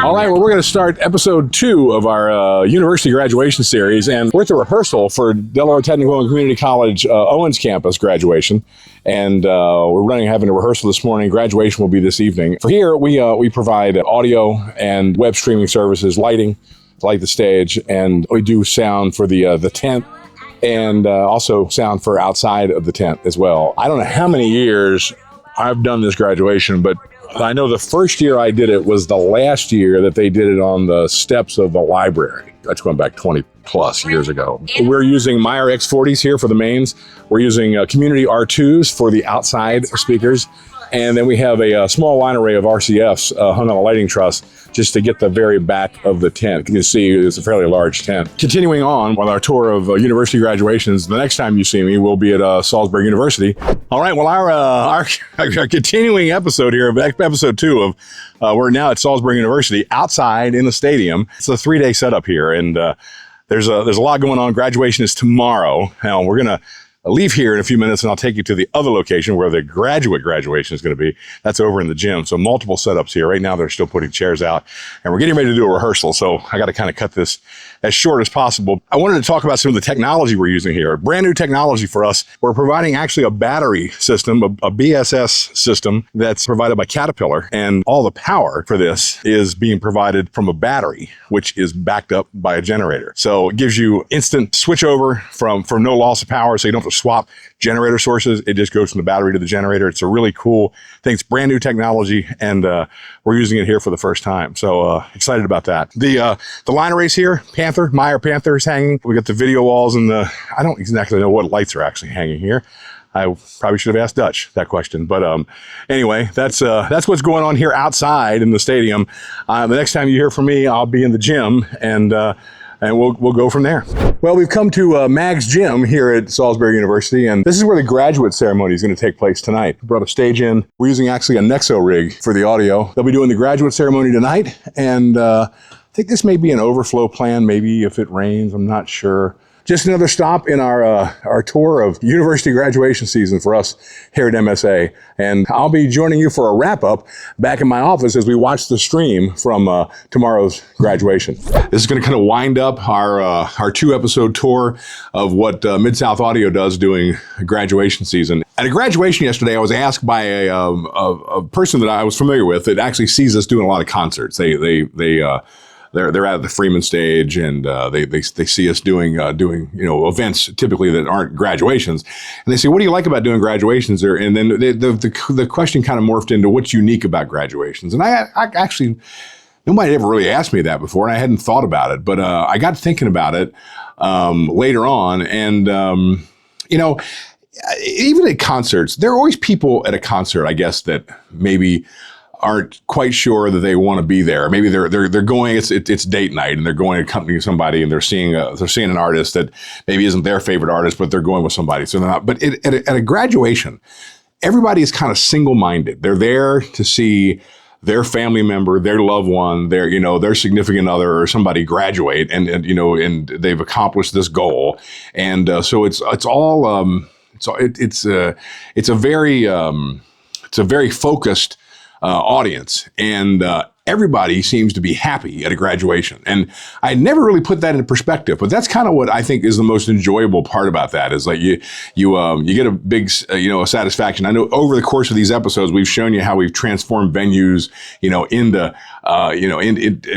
All right, well, we're going to start episode 2 of our university graduation series, and we're at the rehearsal for Delaware Technical and Community College Owens campus graduation, and we're having a rehearsal this morning. Graduation will be this evening. For here, we provide audio and web streaming services, lighting, to light the stage, and we do sound for the tent, and also sound for outside of the tent as well. I don't know how many years I've done this graduation, but I know the first year I did it was the last year that they did it on the steps of the library. That's going back 20 plus years ago. We're using Meyer X40s here for the mains. We're using Community R2s for the outside speakers. And then we have a small line array of RCFs hung on a lighting truss just to get the very back of the tent. You can see it's a fairly large tent. Continuing on with our tour of university graduations, the next time you see me, we'll be at Salisbury University. All right, well, our continuing episode here, episode 2 of, we're now at Salisbury University, outside in the stadium. It's a 3-day setup here, and there's a lot going on. Graduation is tomorrow. Now, we're going to leave here in a few minutes, and I'll take you to the other location where the graduate graduation is going to be. That's over in the gym. So multiple setups here. Right now, they're still putting chairs out, and we're getting ready to do a rehearsal. So I got to kind of cut this as short as possible. I wanted to talk about some of the technology we're using here. Brand new technology for us. We're providing actually a battery system, a BSS system that's provided by Caterpillar, and all the power for this is being provided from a battery, which is backed up by a generator. So it gives you instant switch over from no loss of power, so you don't have to swap generator sources. It just goes from the battery to the generator. It's a really cool thing. It's brand new technology, and we're using it here for the first time. So excited about that. The line arrays here, Meyer Panther is hanging. We got the video walls, and I don't exactly know what lights are actually hanging here. I probably should have asked Dutch that question. But anyway, that's what's going on here outside in the stadium. The next time you hear from me, I'll be in the gym, and we'll go from there. Well, we've come to Mag's Gym here at Salisbury University, and this is where the graduate ceremony is going to take place tonight. We brought a stage in. We're using actually a Nexo rig for the audio. They'll be doing the graduate ceremony tonight, and I think this may be an overflow plan, maybe if it rains, I'm not sure. Just another stop in our tour of university graduation season for us here at MSA. And I'll be joining you for a wrap-up back in my office as we watch the stream from tomorrow's graduation. This is going to kind of wind up our 2-episode tour of what Mid-South Audio does doing graduation season. At a graduation yesterday, I was asked by a person that I was familiar with that actually sees us doing a lot of concerts. They're out at the Freeman stage, and they see us doing events typically that aren't graduations, and they say, "What do you like about doing graduations?" And then the question kind of morphed into what's unique about graduations. And I actually, nobody ever really asked me that before, and I hadn't thought about it, but I got thinking about it later on, and even at concerts, there are always people at a concert, I guess, that maybe aren't quite sure that they want to be there. Maybe they're going. It's date night, and they're going to accompany somebody, and they're seeing an artist that maybe isn't their favorite artist, but they're going with somebody. So they're not. But at a graduation, everybody is kind of single-minded. They're there to see their family member, their loved one, their significant other, or somebody graduate, and they've accomplished this goal, and so it's a very focused audience, and everybody seems to be happy at a graduation. And I never really put that into perspective, but that's kind of what I think is the most enjoyable part about that, is like you get a big, a satisfaction. I know over the course of these episodes, we've shown you how we've transformed venues, into,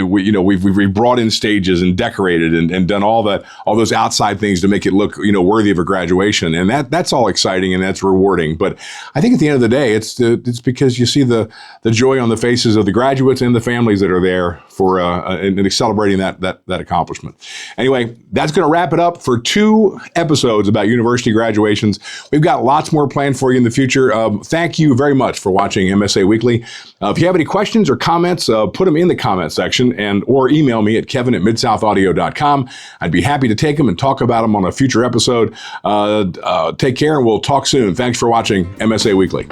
we've brought in stages and decorated and done all those outside things to make it look, worthy of a graduation. And that's all exciting and that's rewarding. But I think at the end of the day, it's because you see the joy on the faces of the graduates and the families that are there for and celebrating that accomplishment. Anyway, that's going to wrap it up for 2 episodes about university graduations. We've got lots more planned for you in the future. Thank you very much for watching MSA Weekly. If you have any questions or comments, put them in the comment section or email me at kevin@midsouthaaudio.com. I'd be happy to take them and talk about them on a future episode. Take care, and we'll talk soon. Thanks for watching MSA Weekly.